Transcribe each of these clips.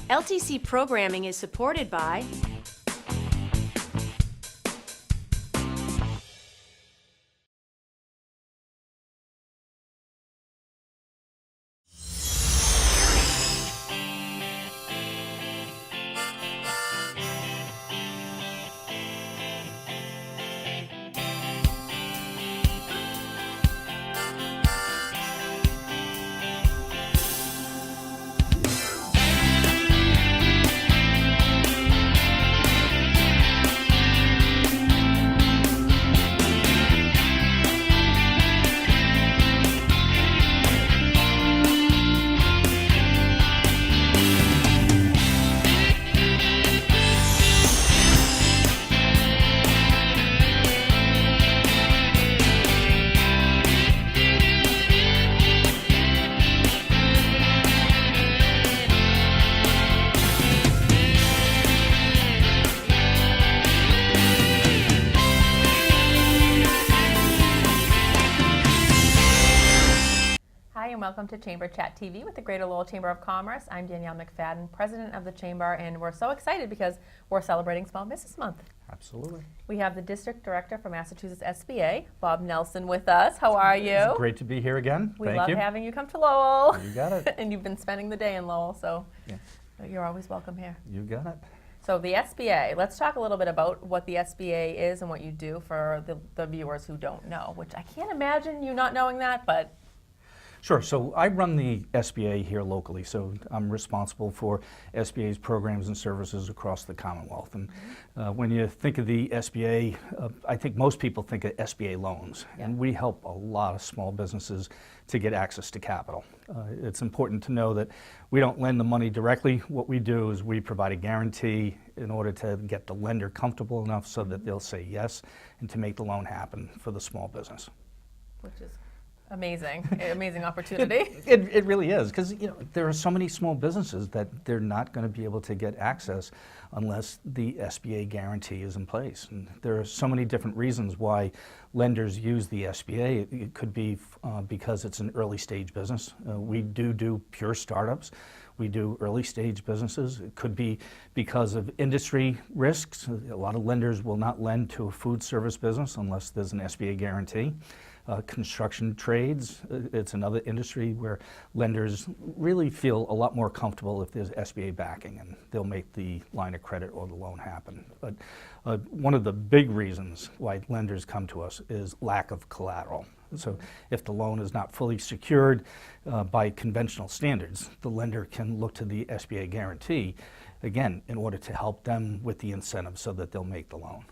LTC programming is supported by Welcome to Chamber Chat TV with the Greater Lowell Chamber of Commerce. I'm Danielle McFadden, President of the Chamber, and we're so excited because we're celebrating Small Business Month. Absolutely. We have the District Director for Massachusetts SBA, Bob Nelson, with us. How are you? It's great to be here again. We Thank love you. having you come to Lowell. You got it. And you've been spending the day in Lowell, so Yeah. you're always welcome here. You got it. So the SBA, let's talk a little bit about what the SBA is and what you do for the viewers who don't know, which I can't imagine you not knowing that, but Sure. So I run the SBA here locally, so I'm responsible for SBA's programs and services across the Commonwealth. And when you think of the SBA, I think most people think of SBA loans, and we help a lot of small businesses to get access to capital. It's important to know that we don't lend the money directly. What we do is we provide a guarantee in order to get the lender comfortable enough so that they'll say yes and to make the loan happen for the small business. which is amazing, amazing opportunity. It really is, because there are so many small businesses that they're not going to be able to get access unless the SBA guarantee is in place. And there are so many different reasons why lenders use the SBA. It could be because it's an early stage business. We do pure startups. We do early stage businesses. It could be because of industry risks. A lot of lenders will not lend to a food service business unless there's an SBA guarantee. Construction trades, it's another industry where lenders really feel a lot more comfortable if there's SBA backing, and they'll make the line of credit or the loan happen. But one of the big reasons why lenders come to us is lack of collateral. So if the loan is not fully secured by conventional standards, the lender can look to the SBA guarantee, again, in order to help them with the incentive so that they'll make the loan.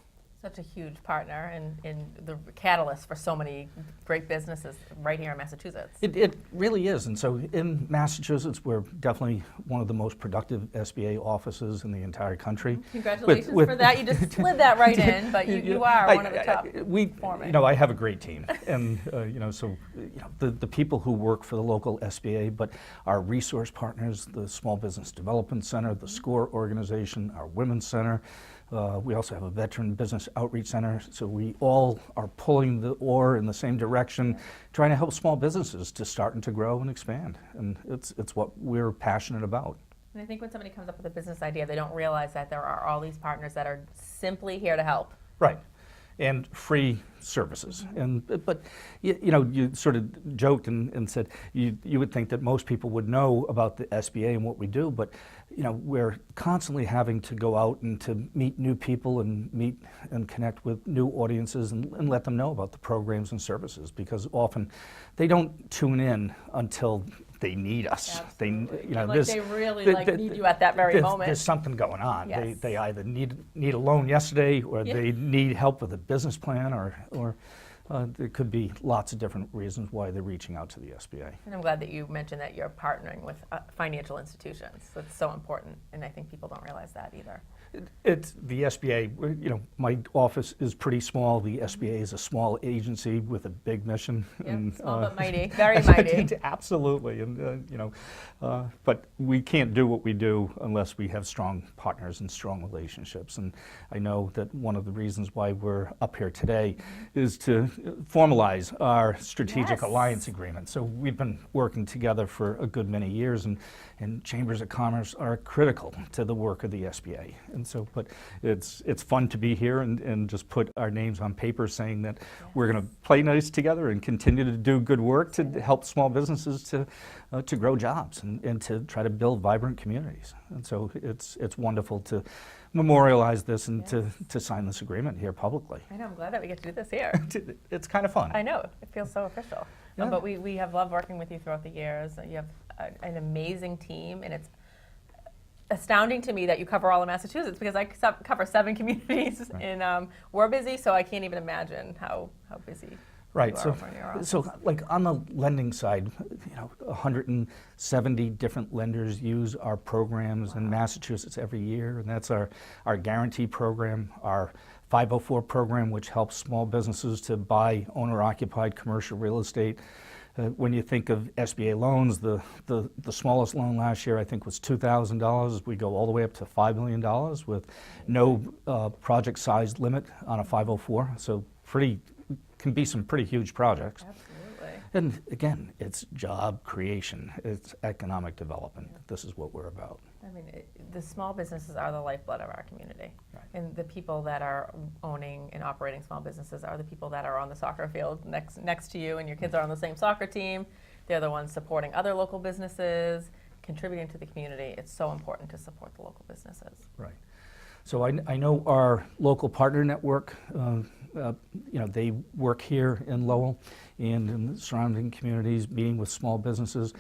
Such a huge partner and the catalyst for so many great businesses right here in Massachusetts. It really is. And so in Massachusetts, we're definitely one of the most productive SBA offices in the entire country. Congratulations for that. You just slid that right in, but you are one of the top performing. I have a great team. And, the people who work for the local SBA, but our resource partners, the Small Business Development Center, the SCORE organization, our Women's Center. We also have a Veteran Business Outreach Center, so we all are pulling the oar in the same direction, trying to help small businesses to start and to grow and expand. And it's what we're passionate about. And I think when somebody comes up with a business idea, they don't realize that there are all these partners that are simply here to help. Right. And free services. But you sort of joked and said you would think that most people would know about the SBA and what we do, but we're constantly having to go out and to meet new people and meet and connect with new audiences and let them know about the programs and services, because often they don't tune in until they need us. Absolutely. They really need you at that very moment. There's something going on. Yes. They either need a loan yesterday, or they need help with a business plan, or there could be lots of different reasons why they're reaching out to the SBA. And I'm glad that you mentioned that you're partnering with financial institutions. That's so important, and I think people don't realize that either. It's the SBA. My office is pretty small. The SBA is a small agency with a big mission. Yeah, and, small but mighty, very mighty. Absolutely, and but we can't do what we do unless we have strong partners and strong relationships. And I know that one of the reasons why we're up here today is to formalize our strategic Yes. alliance agreement. So we've been working together for a good many years, and chambers of commerce are critical to the work of the SBA. And so, but it's fun to be here and just put our names on paper saying that we're going to play nice together and continue to do good work to help small businesses to grow jobs and to try to build vibrant communities. And so it's wonderful to memorialize this and to sign this agreement here publicly. I know, I'm glad that we get to do this here. It's kind of fun. I know, it feels so official. Yeah. But we have loved working with you throughout the years. You have an amazing team, and it's astounding to me that you cover all of Massachusetts, because I cover 7 communities, Right. and we're busy, so I can't even imagine how busy Right. you are So, over in your office. so like on the lending side, 170 different lenders use our programs in Massachusetts every year, and that's our guarantee program, our 504 program, which helps small businesses to buy owner-occupied commercial real estate. When you think of SBA loans, the smallest loan last year I think was $2,000. We go all the way up to $5 million with no project size limit on a 504. So can be some pretty huge projects. Absolutely. And again, it's job creation, it's economic development. This is what we're about. I mean, the small businesses are the lifeblood of our community. Right. And the people that are owning and operating small businesses are the people that are on the soccer field next to you, and your kids are on the same soccer team. They're the ones supporting other local businesses, contributing to the community. It's so important to support the local businesses. Right. So I know our local partner network, they work here in Lowell and in the surrounding communities, meeting with small businesses.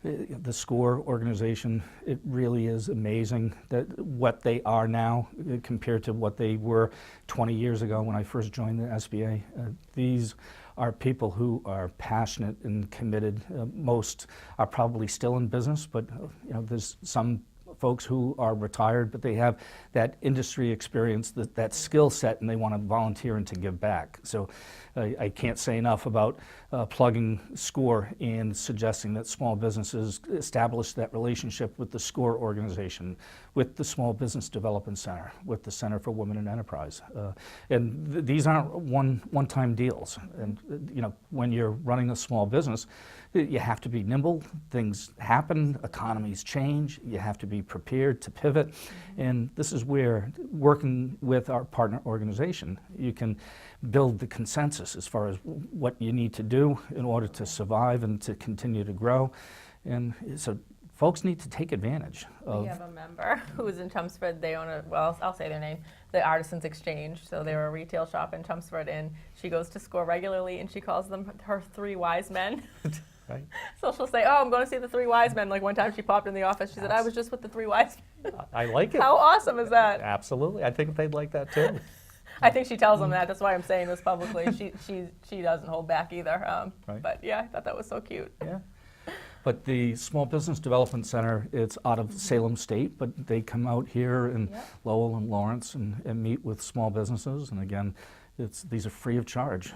The SCORE organization, it really is amazing that what they are now compared to what they were 20 years ago when I first joined the SBA. These are people who are passionate and committed. Most are probably still in business, but there's some folks who are retired, but they have that industry experience, that skill set, and they want to volunteer and to give back. So I can't say enough about plugging SCORE and suggesting that small businesses establish that relationship with the SCORE organization, with the Small Business Development Center, with the Center for Women in Enterprise. And these aren't one-time deals. And when you're running a small business, you have to be nimble. Things happen, economies change. You have to be prepared to pivot. And this is where, working with our partner organization, you can build the consensus as far as what you need to do in order to survive and to continue to grow. And so folks need to take advantage of. We have a member who's in Chelmsford. They own I'll say their name, the Artisans Exchange. So they're a retail shop in Chelmsford, and she goes to SCORE regularly, and she calls them her 3 wise men. Right. So she'll say, I'm going to see the 3 wise men. Like one time she popped in the office, she said, I was just with the 3 wise men. I like it. How awesome is that? Absolutely. I think they'd like that too. I think she tells them that. That's why I'm saying this publicly. She doesn't hold back either. Right. But yeah, I thought that was so cute. Yeah. But the Small Business Development Center, it's out of Salem State, but they come out here in Lowell and Lawrence and meet with small businesses. And again, these are free of charge.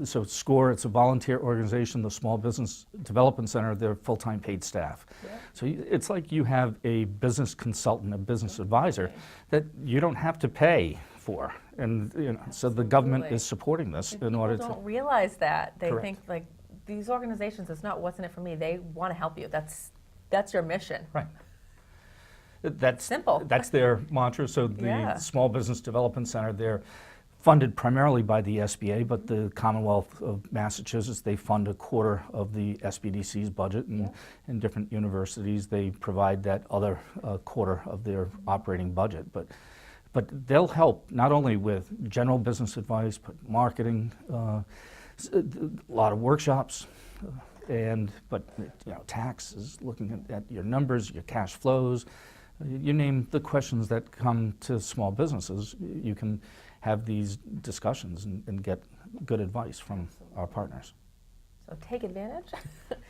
So SCORE, it's a volunteer organization. The Small Business Development Center, they're full-time paid staff. Yeah. So it's like you have a business consultant, a business advisor that you don't have to pay for. And so the government is supporting this in order to. People don't realize that. They Correct. think like these organizations, it's not what's in it for me. They want to help you. That's your mission. Right. That's simple. That's their mantra. So the Yeah. Small Business Development Center, they're funded primarily by the SBA, but the Commonwealth of Massachusetts, they fund a quarter of the SBDC's budget, and in different universities, they provide that other quarter of their operating budget. But they'll help not only with general business advice, but marketing, a lot of workshops, but taxes, looking at your numbers, your cash flows. You name the questions that come to small businesses, you can have these discussions and get good advice from our partners. So take advantage.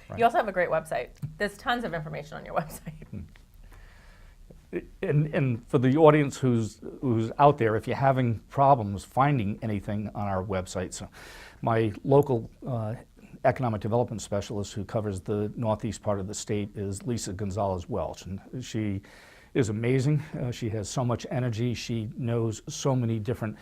Right. You also have a great website. There's tons of information on your website. And for the audience who's out there, if you're having problems finding anything on our website, so my local economic development specialist who covers the northeast part of the state is Lisa Gonzalez-Welch, and she is amazing. She has so much energy. She knows so many different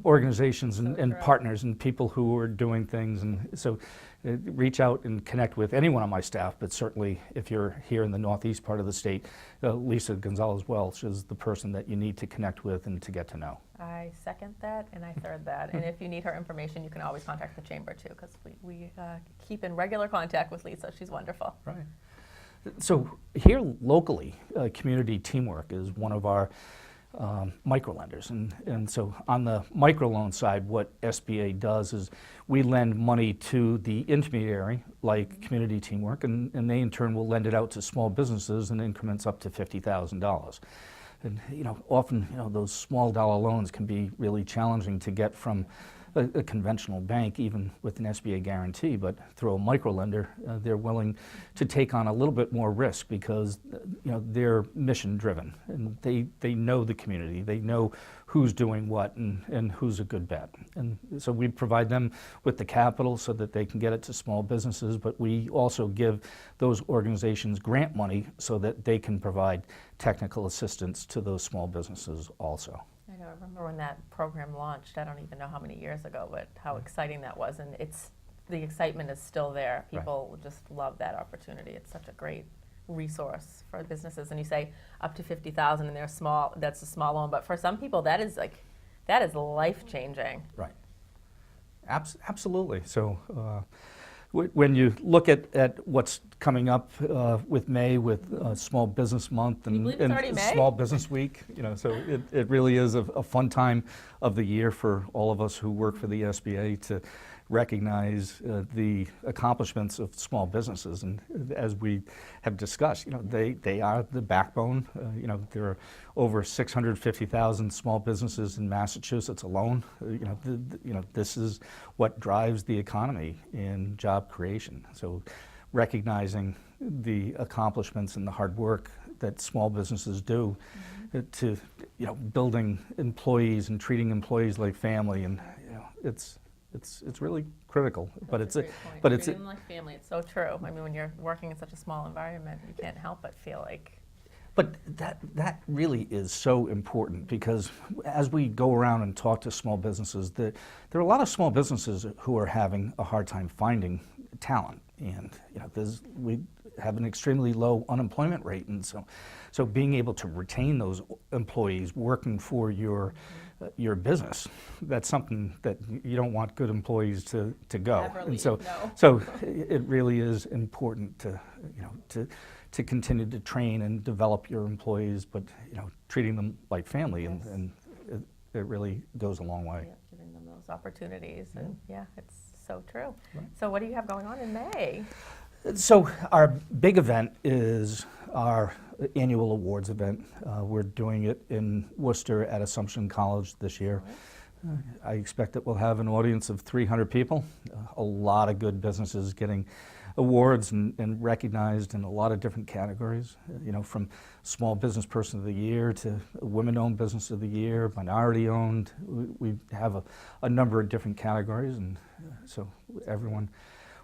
organizations and true. partners and people who are doing things. And so reach out and connect with anyone on my staff, but certainly if you're here in the northeast part of the state, Lisa Gonzalez-Welch is the person that you need to connect with and to get to know. I second that and I third that. And if you need her information, you can always contact the chamber too, because we keep in regular contact with Lisa. She's wonderful. Right. So here locally, community teamwork is one of our microlenders. And so on the microloan side, what SBA does is we lend money to the intermediary, like community teamwork, and they in turn will lend it out to small businesses in increments up to $50,000. And often those small dollar loans can be really challenging to get from a conventional bank, even with an SBA guarantee, but through a microlender, they're willing to take on a little bit more risk because they're mission driven and they know the community, they know who's doing what and who's a good bet. And so we provide them with the capital so that they can get it to small businesses, but we also give those organizations grant money so that they can provide technical assistance to those small businesses also. I know, I remember when that program launched, I don't even know how many years ago, but how exciting that was. And the excitement is still there. People just love that opportunity. It's such a great resource for businesses. And you say up to 50,000 and they're small, that's a small loan. But for some people, that is life changing. Right. Absolutely. So when you look at what's coming up with May, with Small Business Month and Small Business Week, so it really is a fun time of the year for all of us who work for the SBA to recognize the accomplishments of small businesses. And as we have discussed, they are the backbone. There are over 650,000 small businesses in Massachusetts alone. This is what drives the economy and job creation. So recognizing the accomplishments and the hard work that small businesses do to building employees and treating employees like family, and it's really critical. Treating them like family. It's so true. I mean, when you're working in such a small environment, you can't help but feel like. But that really is so important, because as we go around and talk to small businesses, there are a lot of small businesses who are having a hard time finding talent, and we have an extremely low unemployment rate, and so being able to retain those employees working for your business, that's something that you don't want good employees to go. Never and leave, so no. so it really is important to continue to train and develop your employees, but treating them like family, and it really goes a long way. Yeah, giving them those opportunities, and it's so true. Right. So what do you have going on in May? So our big event is our annual awards event. We're doing it in Worcester at Assumption College this year. I expect that we'll have an audience of 300 people, a lot of good businesses getting awards and recognized in a lot of different categories, from Small Business Person of the Year to Women-Owned Business of the Year, Minority-Owned. We have a number of different categories, and so everyone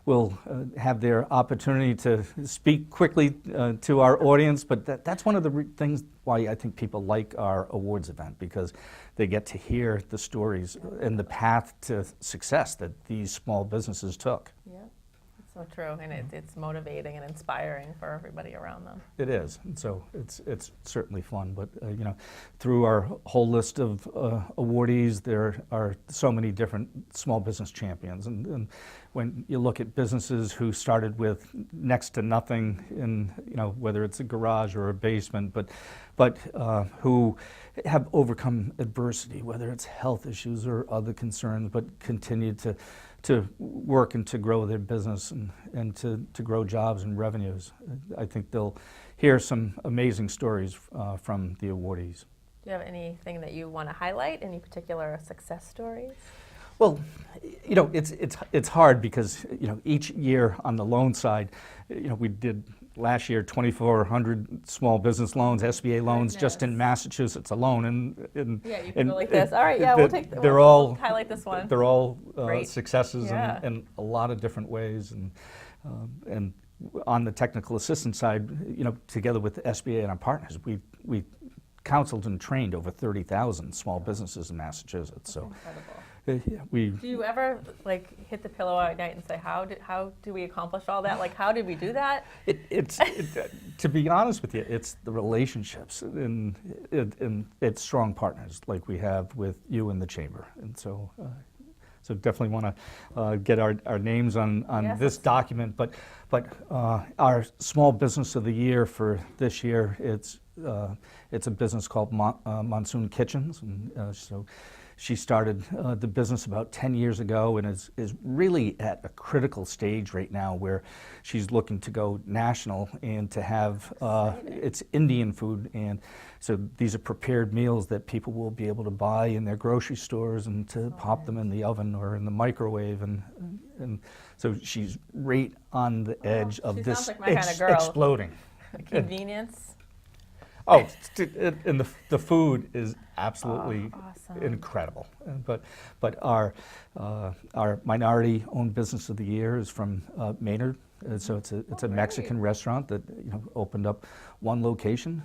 will have their opportunity to speak quickly to our audience, but that's one of the things why I think people like our awards event, because they get to hear the stories and the path to success that these small businesses took. Yeah, it's so true, and it's motivating and inspiring for everybody around them. It is, and so it's certainly fun, but through our whole list of awardees, there are so many different small business champions, and when you look at businesses who started with next to nothing in, whether it's a garage or a basement, but who have overcome adversity, whether it's health issues or other concerns, but continue to work and to grow their business and to grow jobs and revenues. I think they'll hear some amazing stories from the awardees. Do you have anything that you want to highlight? Any particular success stories? Well, it's hard because each year on the loan side, we did last year 2,400 small business loans, SBA loans, just in Massachusetts alone, and you can go like this. All right, we'll highlight this one. They're all successes in a lot of different ways, and on the technical assistance side, together with the SBA and our partners, we counseled and trained over 30,000 small businesses in Massachusetts. So Incredible. we Do you ever like hit the pillow at night and say, how do we accomplish all that? Like, how did we do that? to be honest with you, it's the relationships and it's strong partners like we have with you and the chamber, and so definitely want to get our names on Yes. this document. But our small business of the year for this year, it's a business called Monsoon Kitchens, and so she started the business about 10 years ago and is really at a critical stage right now where she's looking to go national and to have it's Indian food, and so these are prepared meals that people will be able to buy in their grocery stores and to pop them in the oven or in the microwave, and so she's right on the edge of she this sounds like my kind of girl. exploding. Convenience. Oh, and the food is absolutely Awesome. incredible. But our minority-owned business of the year is from Maynard. So it's a Mexican restaurant that opened up one location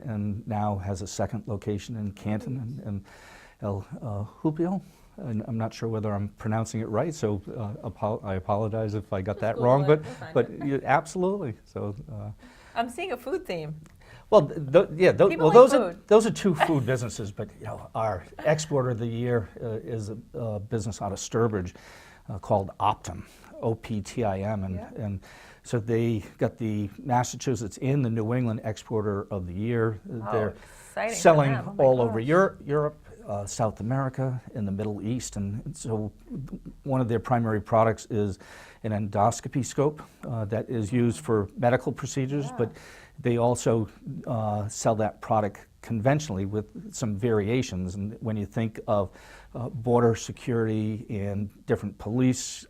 and now has a second location in Canton and El Jubio. And I'm not sure whether I'm pronouncing it right, so I apologize if I got that wrong. Google it. We'll find it. Absolutely. So. I'm seeing a food theme. Well, People like those food. are two food businesses, but our exporter of the year is a business out of Sturbridge called Optim, OPTIM, and so they got the Massachusetts and the New England exporter of the year. They're Exciting for selling them. Oh my all over gosh. Europe, South America, and the Middle East, and so one of their primary products is an endoscopy scope that is used for medical procedures, but they also sell that product conventionally with some variations. And when you think of border security and different police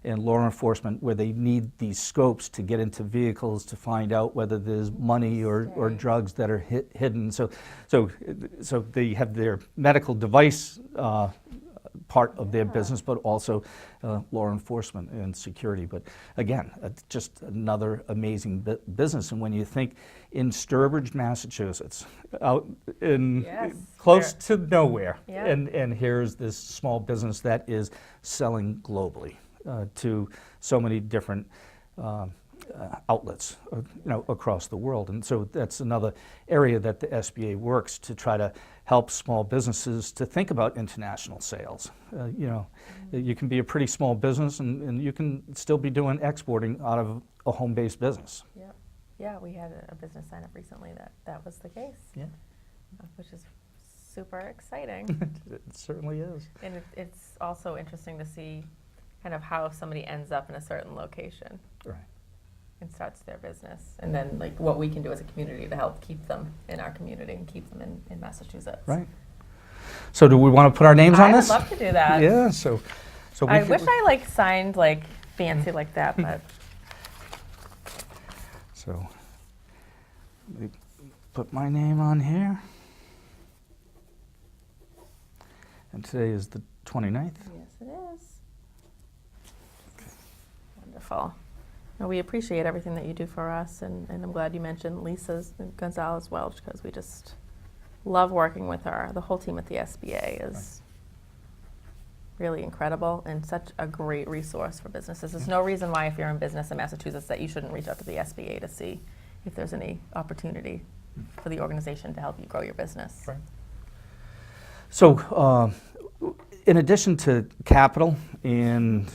and law enforcement, where they need these scopes to get into vehicles to find out whether there's money or drugs that are hidden. So they have their medical device part of their business, but also law enforcement and security. But again, just another amazing business. And when you think in Sturbridge, Massachusetts, out in close to nowhere, and here's this small business that is selling globally to so many different outlets, across the world. And so that's another area that the SBA works to try to help small businesses to think about international sales. You can be a pretty small business and you can still be doing exporting out of a home-based business. Yeah, we had a business sign up recently that was the case. Yeah. Which is super exciting. It certainly is. And it's also interesting to see kind of how somebody ends up in a certain location. Right. And starts their business, and then like what we can do as a community to help keep them in our community and keep them in Massachusetts. Right. So do we want to put our names on this? I would love to do that. Yeah. So I wish I signed fancy like that, but. So let me put my name on here. And today is the 29th. Yes, it is. Wonderful. Well, we appreciate everything that you do for us, and I'm glad you mentioned Lisa Gonzalez as well, because we just love working with her. The whole team at the SBA is really incredible and such a great resource for businesses. There's no reason why, if you're in business in Massachusetts, that you shouldn't reach out to the SBA to see if there's any opportunity for the organization to help you grow your business. Right. So in addition to capital and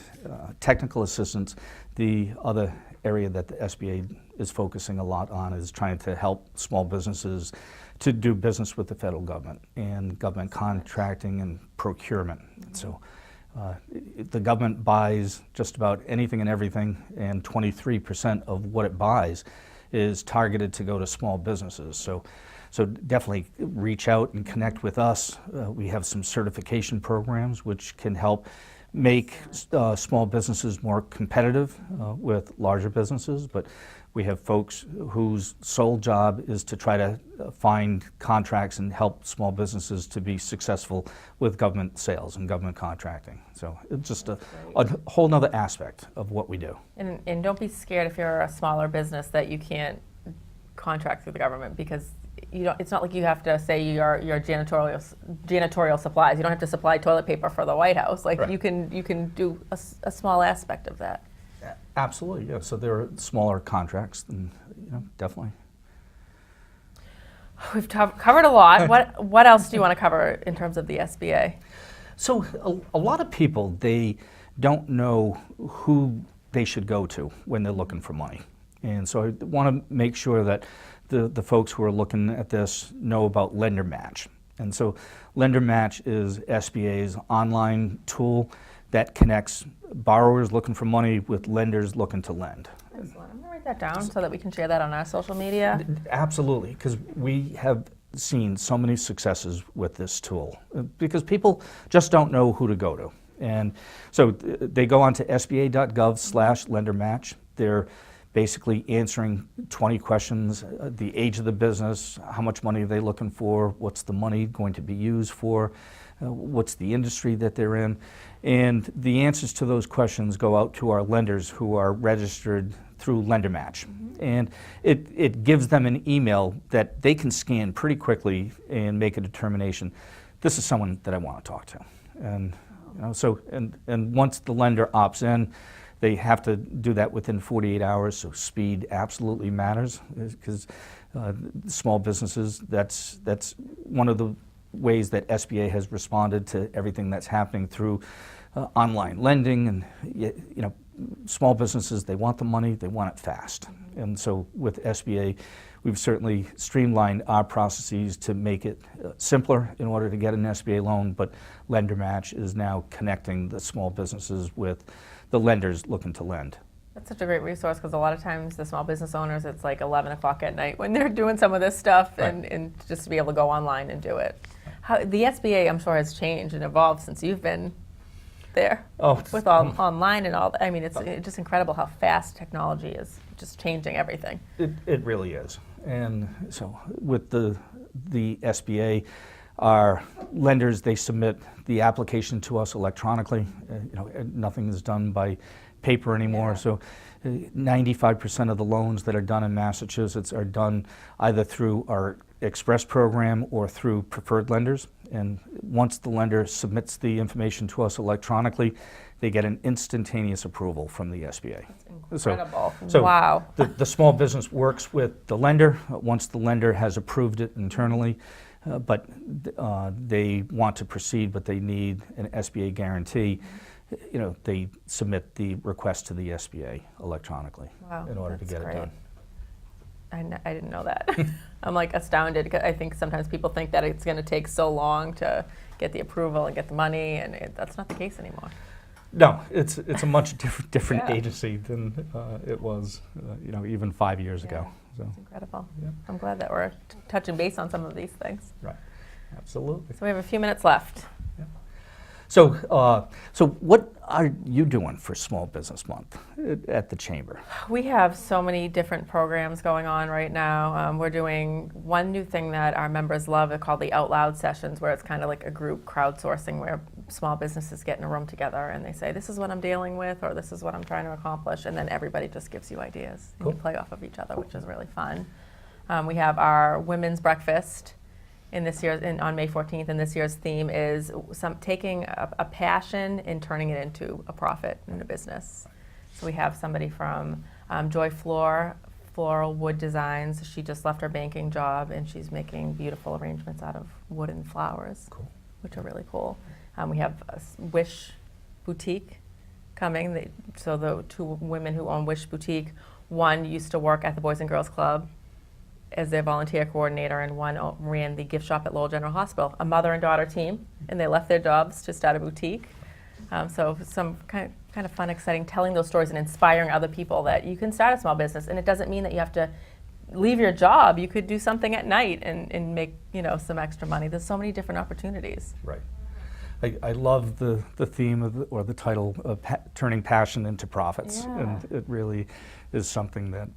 technical assistance, the other area that the SBA is focusing a lot on is trying to help small businesses to do business with the federal government and government contracting and procurement. So the government buys just about anything and everything, and 23% of what it buys is targeted to go to small businesses. So definitely reach out and connect with us. We have some certification programs which can help make small businesses more competitive with larger businesses, but we have folks whose sole job is to try to find contracts and help small businesses to be successful with government sales and government contracting. So it's just a whole nother aspect of what we do. And don't be scared if you're a smaller business that you can't contract through the government because it's not like you have to say your janitorial supplies. You don't have to supply toilet paper for the White House. Like Right. you can do a small aspect of that. Absolutely, yeah. So there are smaller contracts, and definitely. We've covered a lot. What else do you want to cover in terms of the SBA? So a lot of people, they don't know who they should go to when they're looking for money. And so I want to make sure that the folks who are looking at this know about Lender Match. And so Lender Match is SBA's online tool that connects borrowers looking for money with lenders looking to lend. Excellent. I'm going to write that down so that we can share that on our social media. Absolutely, because we have seen so many successes with this tool because people just don't know who to go to. And so they go on to sba.gov/lendermatch. They're basically answering 20 questions, the age of the business, how much money are they looking for, what's the money going to be used for, what's the industry that they're in. And the answers to those questions go out to our lenders who are registered through Lender Match. And it gives them an email that they can scan pretty quickly and make a determination. This is someone that I want to talk to. And and once the lender opts in, they have to do that within 48 hours, so speed absolutely matters because small businesses, that's one of the ways that SBA has responded to everything that's happening through online lending. And small businesses, they want the money, they want it fast. And so with SBA, we've certainly streamlined our processes to make it simpler in order to get an SBA loan, but Lender Match is now connecting the small businesses with the lenders looking to lend. That's such a great resource because a lot of times the small business owners, it's like 11 o'clock at night when they're doing some of this stuff, Right. and just to be able to go online and do it. The SBA, I'm sure, has changed and evolved since you've been there with all online and all that. I mean, it's just incredible how fast technology is just changing everything. It really is. And so with the SBA, our lenders, they submit the application to us electronically. Nothing is done by paper anymore. Yeah. So 95% of the loans that are done in Massachusetts are done either through our Express program or through preferred lenders. And once the lender submits the information to us electronically, they get an instantaneous approval from the SBA. That's incredible. So wow. The small business works with the lender once the lender has approved it internally, but they want to proceed, but they need an SBA guarantee. They submit the request to the SBA electronically in order to get it done. I didn't know that. I'm like astounded because I think sometimes people think that it's going to take so long to get the approval and get the money, and that's not the case anymore. No, it's a much different Yeah. agency than it was, even 5 years ago. So, It's incredible. Yeah. I'm glad that we're touching base on some of these things. right, absolutely. So we have a few minutes left. So, so what are you doing for Small Business Month at the Chamber? We have so many different programs going on right now. We're doing one new thing that our members love. They're called the Out Loud sessions, where it's kind of like a group crowdsourcing where small businesses get in a room together and they say, this is what I'm dealing with, or this is what I'm trying to accomplish, and then everybody just gives you ideas. Cool. And you play off of each other, which is really fun. We have our women's breakfast on May 14th, and this year's theme is taking a passion and turning it into a profit in a business. So we have somebody from Joy Floral Wood Designs. She just left her banking job, and she's making beautiful arrangements out of wooden flowers, Cool. which are really cool. We have a Wish Boutique coming. So the two women who own Wish Boutique, one used to work at the Boys and Girls Club as their volunteer coordinator, and one ran the gift shop at Lowell General Hospital, a mother and daughter team, and they left their jobs to start a boutique. So some kind of fun, exciting, telling those stories and inspiring other people that you can start a small business, and it doesn't mean that you have to leave your job. You could do something at night and make some extra money. There's so many different opportunities. Right. I love the theme or the title of turning passion into profits, Yeah. and it really is something that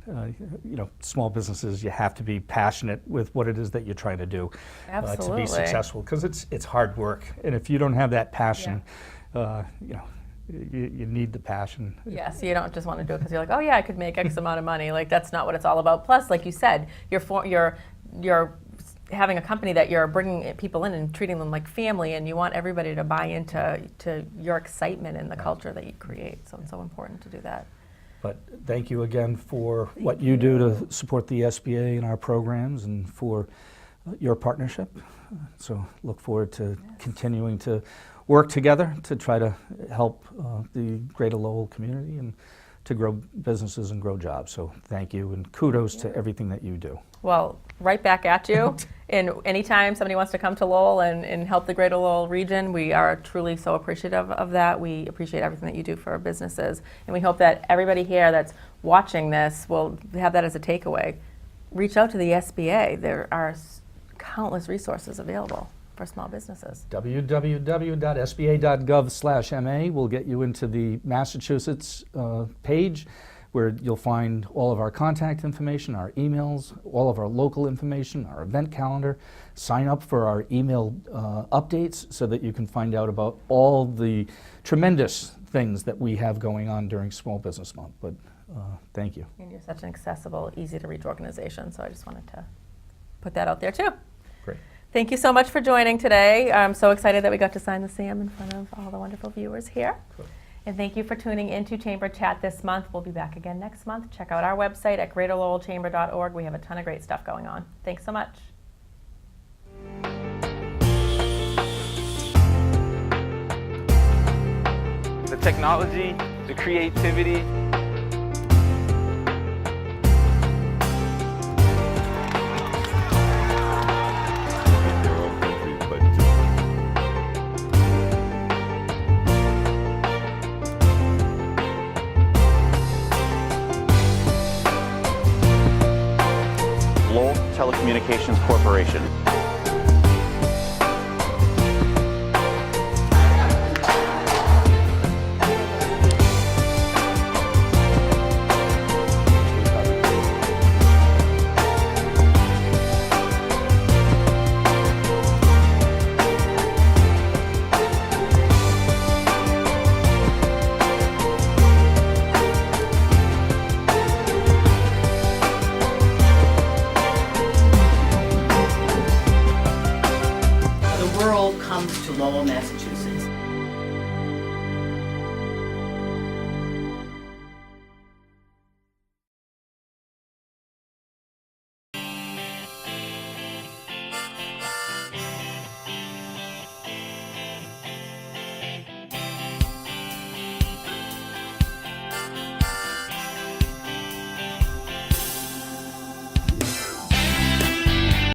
small businesses, you have to be passionate with what it is that you're trying to do to be successful, because it's hard work, and if you don't have that passion, you need the passion. Yes, you don't just want to do it because you're like, oh yeah, I could make X amount of money. Like that's not what it's all about. Plus, like you said, you're having a company that you're bringing people in and treating them like family, and you want everybody to buy into your excitement and the culture that you create. So it's so important to do that. But thank you again for what you do to support the SBA and our programs and for your partnership. So look forward to continuing to work together to try to help the greater Lowell community and to grow businesses and grow jobs. So thank you and kudos to everything that you do. Well, right back at you. And anytime somebody wants to come to Lowell and help the greater Lowell region, we are truly so appreciative of that. We appreciate everything that you do for our businesses. And we hope that everybody here that's watching this will have that as a takeaway. Reach out to the SBA. There are countless resources available for small businesses. www.sba.gov/MA will get you into the Massachusetts page, where you'll find all of our contact information, our emails, all of our local information, our event calendar. Sign up for our email updates so that you can find out about all the tremendous things that we have going on during Small Business Month. But thank you. And you're such an accessible, easy to reach organization, so I just wanted to put that out there too. Great. Thank you so much for joining today. I'm so excited that we got to sign the SAM in front of all the wonderful viewers here. Cool. And thank you for tuning into Chamber Chat this month. We'll be back again next month. Check out our website at greaterlowellchamber.org. We have a ton of great stuff going on. Thanks so much. The technology, the creativity. Lowell Telecommunications Corporation.